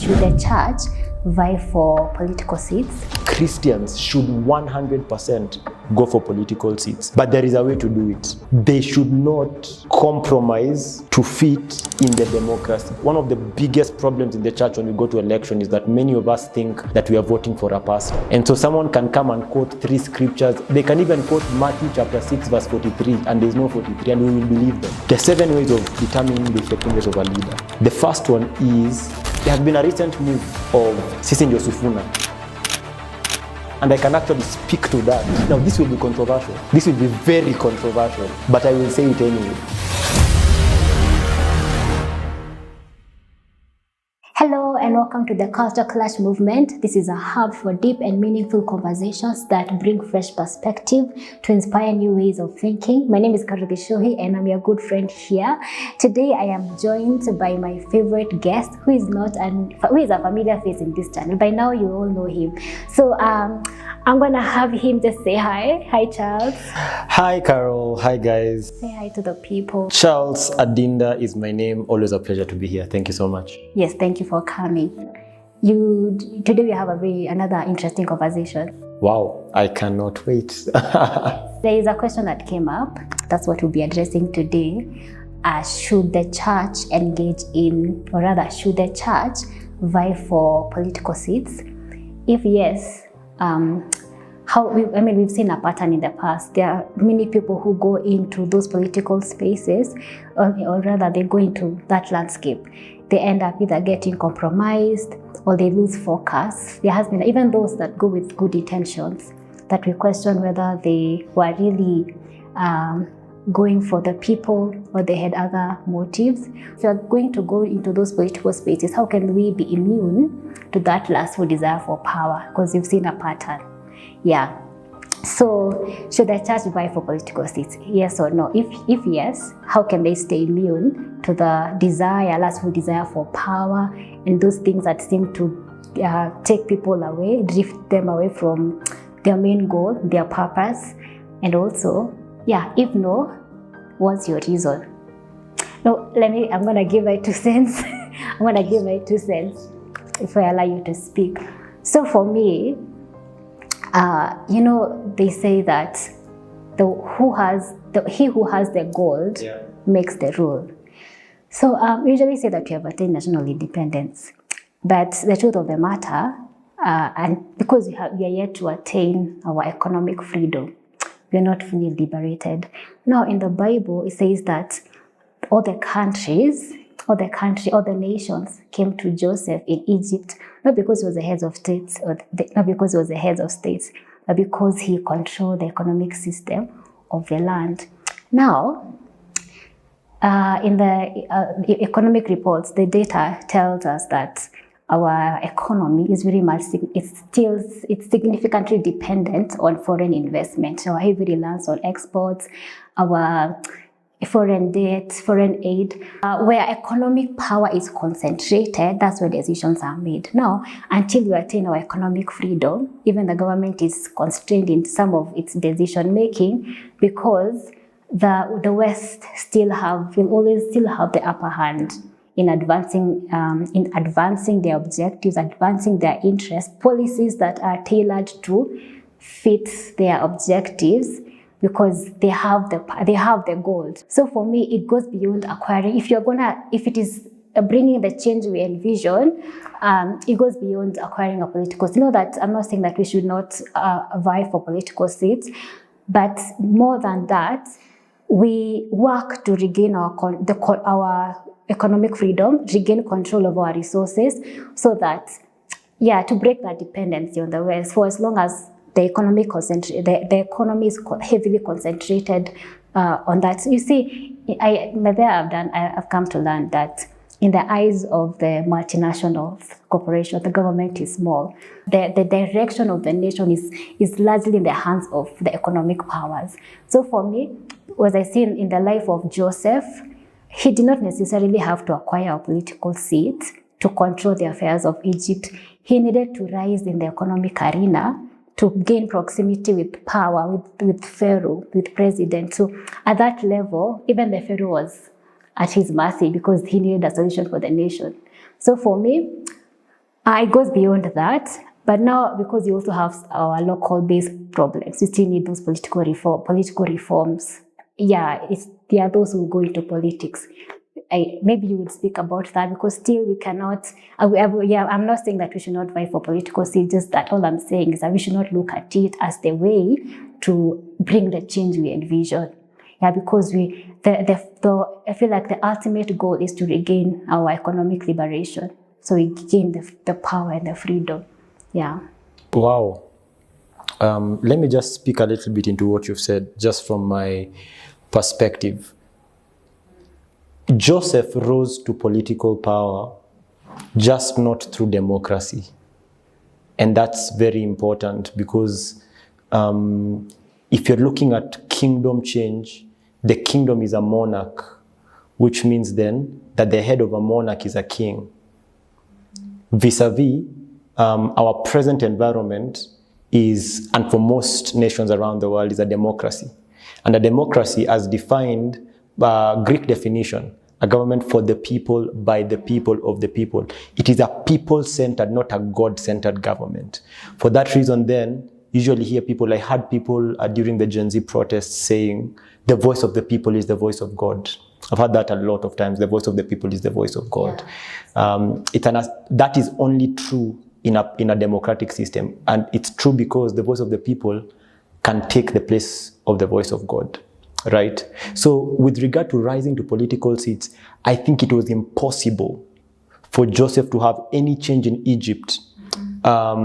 should the church vie for political seats? Christians should 100% go for political seats, but there is a way to do it. They should not compromise to fit in the democracy. One of the biggest problems in the church when we go to election is that many of us think that we are voting for a pastor. And so someone can come and quote 3 scriptures. They can even quote Matthew chapter 6 verse 43, and there's no 43, and we will believe them. The 7 ways of determining the effectiveness of a leader. The first one is, there has been a recent move of Sisi Njosufuna, and I can actually speak to that. Now, this will be controversial. This will be very controversial, but I will say it anyway. Hello and welcome to the Culture Clash Movement. This is a hub for deep and meaningful conversations that bring fresh perspective to inspire new ways of thinking. My name is Karuki Shohi and I'm your good friend here. Today I am joined by my favorite guest who is a familiar face in this channel. By now you all know him. So I'm gonna have him just say hi. Hi Charles. Hi Carol. Hi guys. Say hi to the people. Charles Adinda is my name. Always a pleasure to be here. Thank you so much. Yes, thank you for coming. Today we have another interesting conversation. Wow, I cannot wait. There is a question that came up. That's what we'll be addressing today. Should the church engage in, or rather, should the church vie for political seats? If yes, we've seen a pattern in the past. There are many people who go into those political spaces, or rather they go into that landscape. They end up either getting compromised or they lose focus. There has been even those that go with good intentions that we question whether they were really going for the people or they had other motives. If you're going to go into those political spaces, how can we be immune to that lustful desire for power? Because you've seen a pattern. Yeah. So, should the church vie for political seats? Yes or no? If yes, how can they stay immune to the lustful desire for power and those things that seem to take people away, drift them away from their main goal, their purpose? And also, if no, what's your reason? No, I'm gonna give my 2 cents. I'm gonna give my 2 cents if I allow you to speak. So for me, they say that he who has the gold makes the rule. So we usually say that we have attained national independence, but the truth of the matter, and because we are yet to attain our economic freedom, we are not fully liberated. Now in the Bible, it says that all the nations came to Joseph in Egypt, not because he was the head of states, but because he controlled the economic system of the land. Now, in the economic reports, the data tells us that our economy is very much, it's significantly dependent on foreign investment. So heavy reliance on exports, our foreign debt, foreign aid, where economic power is concentrated, that's where decisions are made. Now, until we attain our economic freedom, even the government is constrained in some of its decision making because the West will always have the upper hand in advancing their objectives, advancing their interests, policies that are tailored to fit their objectives, because they have the gold. So for me, it goes beyond acquiring. If it is bringing the change we envision, it goes beyond acquiring a political seat. That I'm not saying that we should not vie for political seats, but more than that, we work to regain our economic freedom, regain control of our resources, so that to break that dependency on the West. For as long as the economy is heavily concentrated on that. So you see, I've come to learn that in the eyes of the multinational corporations, the government is small. The direction of the nation is largely in the hands of the economic powers. So for me, as I see in the life of Joseph, he did not necessarily have to acquire a political seat to control the affairs of Egypt. He needed to rise in the economic arena to gain proximity with power, with Pharaoh, with president. So at that level, even the Pharaoh was at his mercy because he needed a solution for the nation. So for me, It goes beyond that. But now, because you also have our local-based problems, you still need those political reforms. Yeah, there are those who go into politics. Maybe you would speak about that, because still we cannot. I'm not saying that we should not vie for political seats. Just that all I'm saying is that we should not look at it as the way to bring the change we envision. Yeah, because I feel like the ultimate goal is to regain our economic liberation. So we gain the power and the freedom. Yeah. Wow. Let me just speak a little bit into what you've said, just from my perspective. Joseph rose to political power, just not through democracy. And that's very important, because if you're looking at kingdom change, the kingdom is a monarch, which means then that the head of a monarch is a king. Vis-a-vis, our present environment is, and for most nations around the world, is a democracy. And a democracy, as defined by Greek definition, a government for the people, by the people, of the people. It is a people-centered, not a God-centered government. For that reason then, usually hear people, I heard people during the Gen Z protests saying, the voice of the people is the voice of God. I've heard that a lot of times, the voice of the people is the voice of God. Yeah. That is only true in a democratic system. And it's true because the voice of the people can take the place of the voice of God, right? So with regard to rising to political seats, I think it was impossible for Joseph to have any change in Egypt by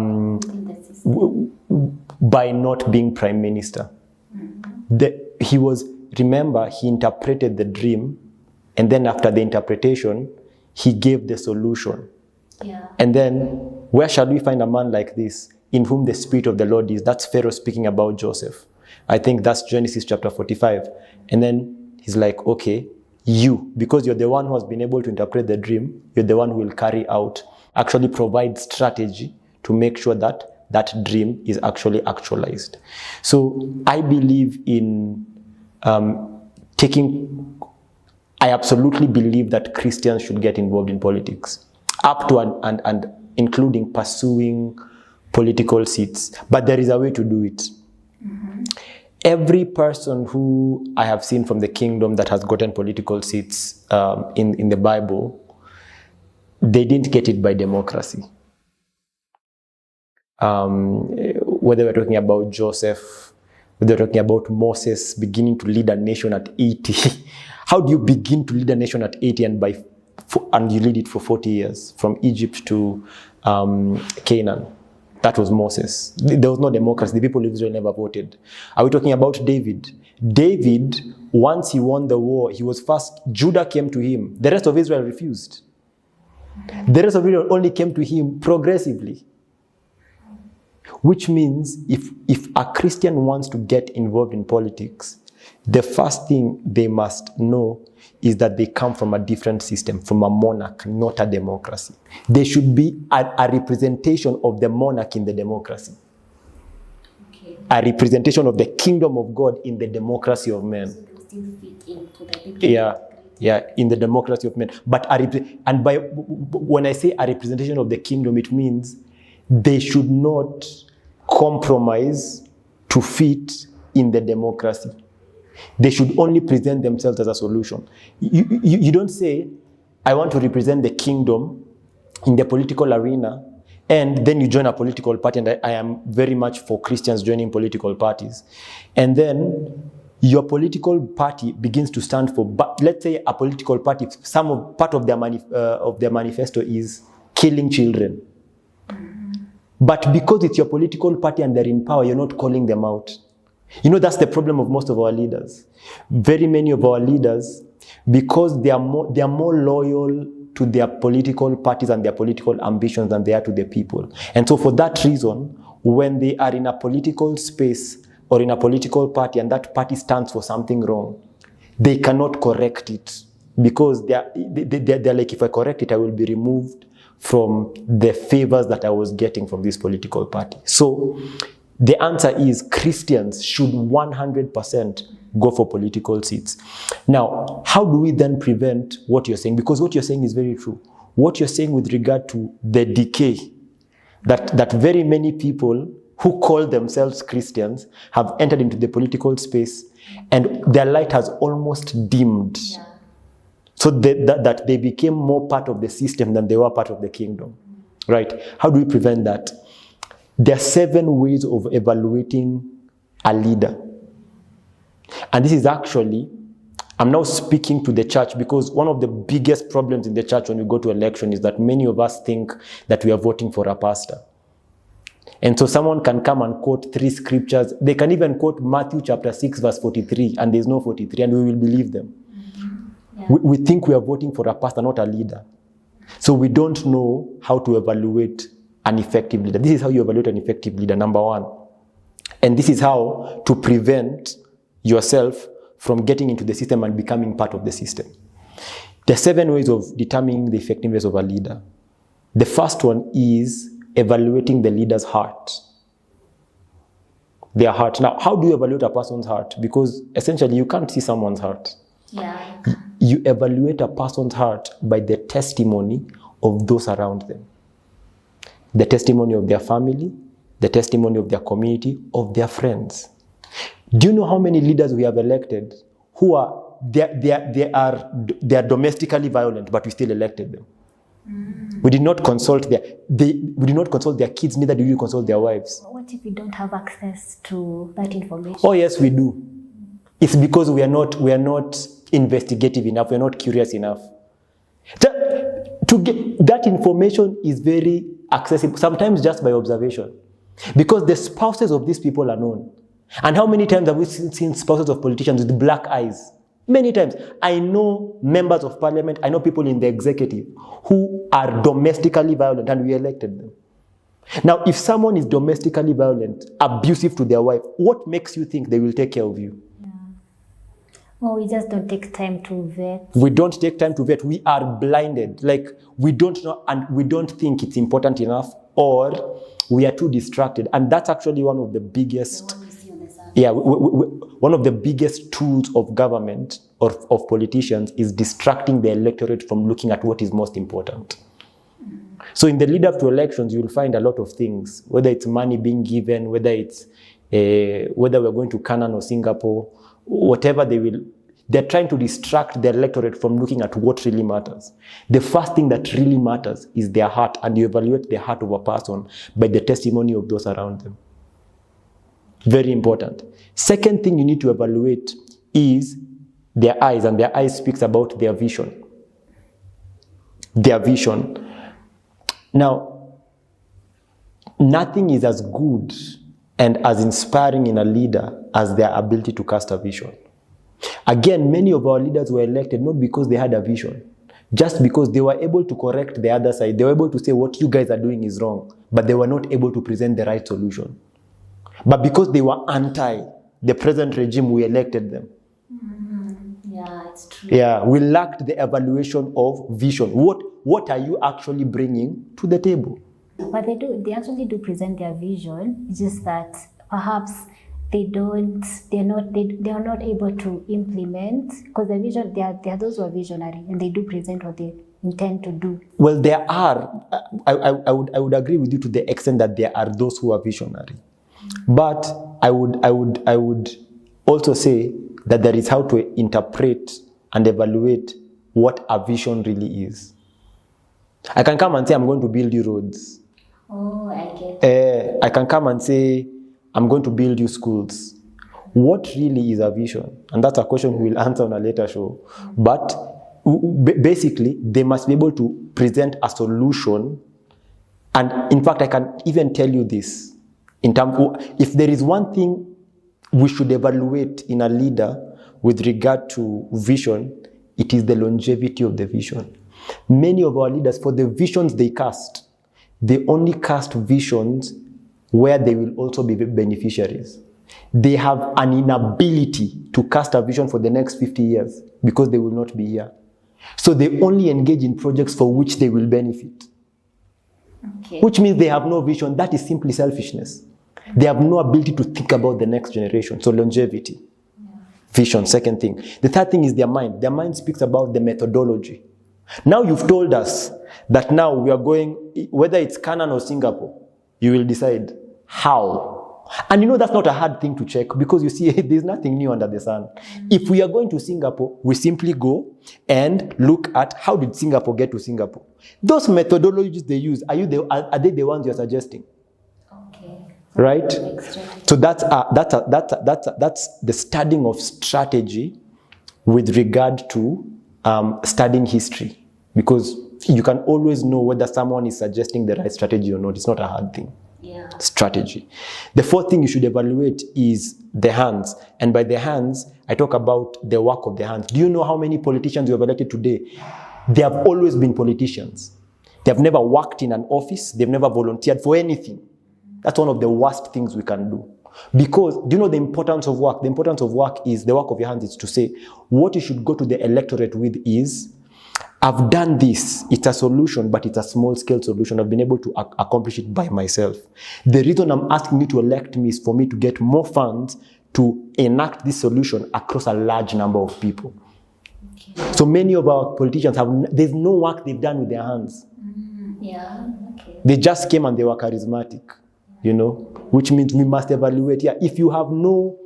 not being prime minister. Remember, he interpreted the dream, and then after the interpretation, he gave the solution. Yeah. And then, where shall we find a man like this, in whom the Spirit of the Lord is? That's Pharaoh speaking about Joseph. I think that's Genesis chapter 45. And then he's like, okay, you, because you're the one who has been able to interpret the dream, you're the one who will carry out, actually provide strategy to make sure that that dream is actually actualized. So I believe in I absolutely believe that Christians should get involved in politics, up to and including pursuing political seats. But there is a way to do it. Mm-hmm. Every person who I have seen from the kingdom that has gotten political seats in the Bible, they didn't get it by democracy. Whether we're talking about Joseph, whether we're talking about Moses beginning to lead a nation at 80. How do you begin to lead a nation at 80 and you lead it for 40 years, from Egypt to Canaan? That was Moses. There was no democracy. The people of Israel never voted. Are we talking about David? David, once he won the war, he was first. Judah came to him. The rest of Israel refused. The rest of Israel only came to him progressively. Which means if a Christian wants to get involved in politics, the first thing they must know is that they come from a different system, from a monarch, not a democracy. They should be a representation of the monarch in the democracy. Okay. A representation of the kingdom of God in the democracy of men. So they still fit into the in the democracy of men. But when I say a representation of the kingdom, it means they should not compromise to fit in the democracy. They should only present themselves as a solution. You don't say, I want to represent the kingdom in the political arena, and then you join a political party, and I am very much for Christians joining political parties. And then your political party begins to stand for, let's say a political party, part of their manifesto is killing children. But because it's your political party and they're in power, you're not calling them out. You know, that's the problem of most of our leaders. Very many of our leaders, because they are more loyal to their political parties and their political ambitions than they are to the people. And so for that reason, when they are in a political space or in a political party and that party stands for something wrong, they cannot correct it. Because they're like, if I correct it, I will be removed from the favors that I was getting from this political party. So the answer is Christians should 100% go for political seats. Now, how do we then prevent what you're saying? Because what you're saying is very true. What you're saying with regard to the decay that very many people who call themselves Christians have entered into the political space and their light has almost dimmed. Yeah. So that they became more part of the system than they were part of the kingdom. Right? How do we prevent that? There are 7 ways of evaluating a leader. And this is actually, I'm now speaking to the church, because one of the biggest problems in the church when we go to election is that many of us think that we are voting for a pastor. And so someone can come and quote 3 scriptures. They can even quote Matthew chapter 6 verse 43, and there's no 43, and we will believe them. Yeah. We think we are voting for a pastor, not a leader. So we don't know how to evaluate an effective leader. This is how you evaluate an effective leader, number 1. And this is how to prevent yourself from getting into the system and becoming part of the system. There are 7 ways of determining the effectiveness of a leader. The first one is evaluating the leader's heart. Their heart. Now, how do you evaluate a person's heart? Because essentially you can't see someone's heart. Yeah. You evaluate a person's heart by the testimony of those around them. The testimony of their family, the testimony of their community, of their friends. Do you know how many leaders we have elected who are they are domestically violent, but we still elected them? We did not consult their kids, neither did we consult their wives. What if we don't have access to that information? Oh yes, we do. It's because we are not investigative enough, we are not curious enough. To get that information is very accessible, sometimes just by observation. Because the spouses of these people are known. And how many times have we seen spouses of politicians with black eyes? Many times. I know members of parliament, I know people in the executive who are domestically violent, and we elected them. Now, if someone is domestically violent, abusive to their wife, what makes you think they will take care of you? Yeah. Well, we just don't take time to vet. We don't take time to vet. We are blinded. Like, we don't know, and we don't think it's important enough, or we are too distracted. And that's actually one of the biggest... Yeah, one of the biggest tools of government or of politicians is distracting the electorate from looking at what is most important. So in the lead up to elections, you will find a lot of things, whether it's money being given, whether we're going to Canaan or Singapore, whatever they're trying to distract the electorate from looking at what really matters. The first thing that really matters is their heart, and you evaluate the heart of a person by the testimony of those around them. Very important. Second thing you need to evaluate is their eyes, and their eyes speaks about their vision. Their vision. Now, nothing is as good and as inspiring in a leader as their ability to cast a vision. Again, many of our leaders were elected not because they had a vision, just because they were able to correct the other side. They were able to say what you guys are doing is wrong, but they were not able to present the right solution. But because they were anti the present regime, we elected them. Yeah, it's true. Yeah, we lacked the evaluation of vision. What are you actually bringing to the table? But they actually do present their vision. It's just that perhaps they are not able to implement, because the vision, they are those who are visionary, and they do present what they intend to do. Well, there are, I would agree with you to the extent that there are those who are visionary. But I would also say that there is how to interpret and evaluate what a vision really is. I can come and say, I'm going to build you roads. Oh, I get it. I can come and say, I'm going to build you schools. What really is a vision? And that's a question we will answer on a later show. But basically, they must be able to present a solution. And in fact, I can even tell you this. In terms of, if there is one thing we should evaluate in a leader with regard to vision, it is the longevity of the vision. Many of our leaders, for the visions they cast, they only cast visions where they will also be beneficiaries. They have an inability to cast a vision for the next 50 years because they will not be here. So they only engage in projects for which they will benefit. Okay. Which means they have no vision. That is simply selfishness. They have no ability to think about the next generation. So longevity. Yeah. Vision, second thing. The third thing is their mind. Their mind speaks about the methodology. Now you've told us that now we are going, whether it's Canaan or Singapore, you will decide how. And you know, that's not a hard thing to check, because you see, there's nothing new under the sun. If we are going to Singapore, we simply go and look at how did Singapore get to Singapore. Those methodologies they use, are they the ones you're suggesting? Okay. Right? So that's the studying of strategy with regard to studying history. Because you can always know whether someone is suggesting the right strategy or not. It's not a hard thing. Yeah. Strategy. The fourth thing you should evaluate is the hands. And by the hands, I talk about the work of the hands. Do you know how many politicians you have elected today? They have always been politicians. They have never worked in an office. They've never volunteered for anything. That's one of the worst things we can do. Because, do you know the importance of work? The importance of work is, the work of your hands is to say, what you should go to the electorate with is, I've done this. It's a solution, but it's a small-scale solution. I've been able to accomplish it by myself. The reason I'm asking you to elect me is for me to get more funds to enact this solution across a large number of people. Okay. So many of our politicians there's no work they've done with their hands. Yeah, okay. They just came and they were charismatic, you know, which means we must evaluate. Yeah, if you have no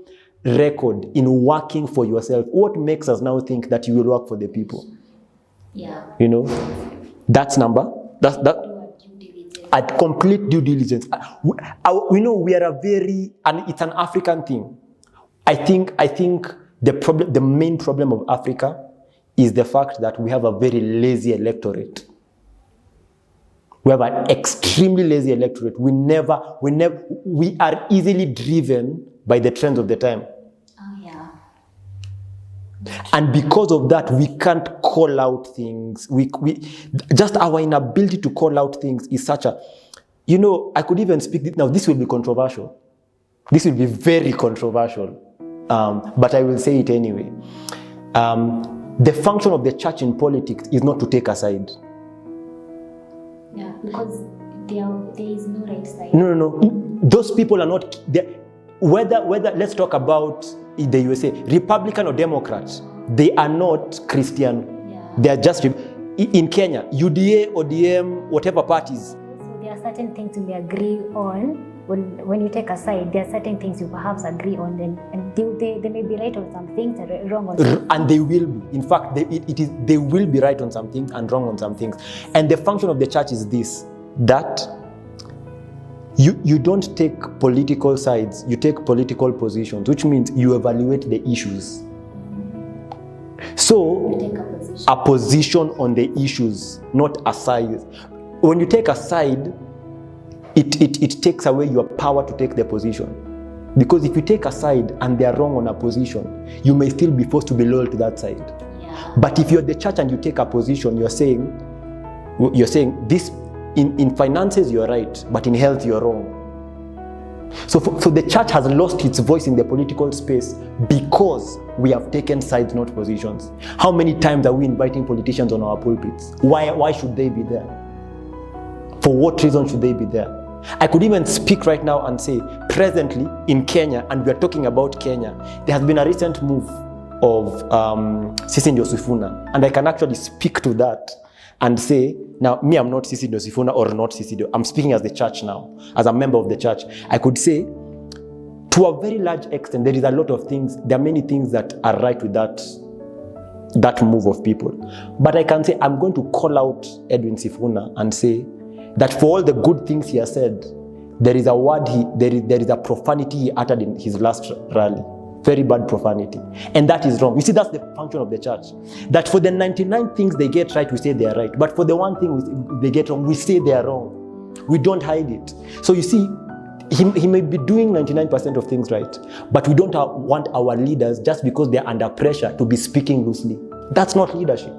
record in working for yourself, what makes us now think that you will work for the people? Yeah. You know, that's at complete due diligence. We know we are and it's an African thing. I think the main problem of Africa is the fact that we have a very lazy electorate. We have an extremely lazy electorate. We are easily driven by the trends of the time. And because of that, we can't call out things. We just our inability to call out things is such a, you know, I could even speak now. This will be controversial. This will be very controversial, but I will say it anyway. The function of the church in politics is not to take a side. Yeah, because there is no right side. No. Those people are not. Whether let's talk about the USA, Republican or Democrat, they are not Christian. Yeah. They are just in Kenya, UDA, ODM, whatever parties. So there are certain things you may agree on. When you take a side, there are certain things you perhaps agree on, and they may be right on some things and wrong on some things. And they will be. In fact, they will be right on some things and wrong on some things. And the function of the church is this, that you don't take political sides, you take political positions, which means you evaluate the issues. So, You take a position on the issues, not a side. When you take a side, it takes away your power to take the position. Because if you take a side and they are wrong on a position, you may still be forced to be loyal to that side. Yeah. But if you're the church and you take a position, you're saying this, in finances you're right, but in health you're wrong. So the church has lost its voice in the political space because we have taken sides, not positions. How many times are we inviting politicians on our pulpits? Why should they be there? For what reason should they be there? I could even speak right now and say, presently in Kenya, and we are talking about Kenya, there has been a recent move of Sisi Sifuna, and I can actually speak to that and say, now, me, I'm not Sisi Sifuna or not Sisi. I'm speaking as the church now, as a member of the church. I could say, to a very large extent, there is a lot of things, there are many things that are right with that move of people. But I can say, I'm going to call out Edwin Sifuna and say that for all the good things he has said, there is a profanity he uttered in his last rally. Very bad profanity. And that is wrong. You see, that's the function of the church. That for the 99 things they get right, we say they are right. But for the one thing they get wrong, we say they are wrong. We don't hide it. So you see, he may be doing 99% of things right, but we don't want our leaders, just because they're under pressure, to be speaking loosely. That's not leadership.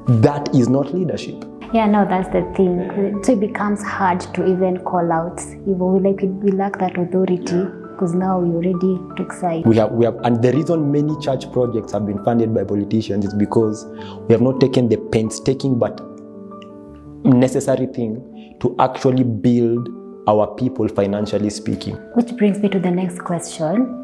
That is not leadership. Yeah, no, that's the thing. So it becomes hard to even call out. We lack that authority. Because now we already took side. We have, and the reason many church projects have been funded by politicians is because we have not taken the painstaking but necessary thing to actually build our people, financially speaking. Which brings me to the next question.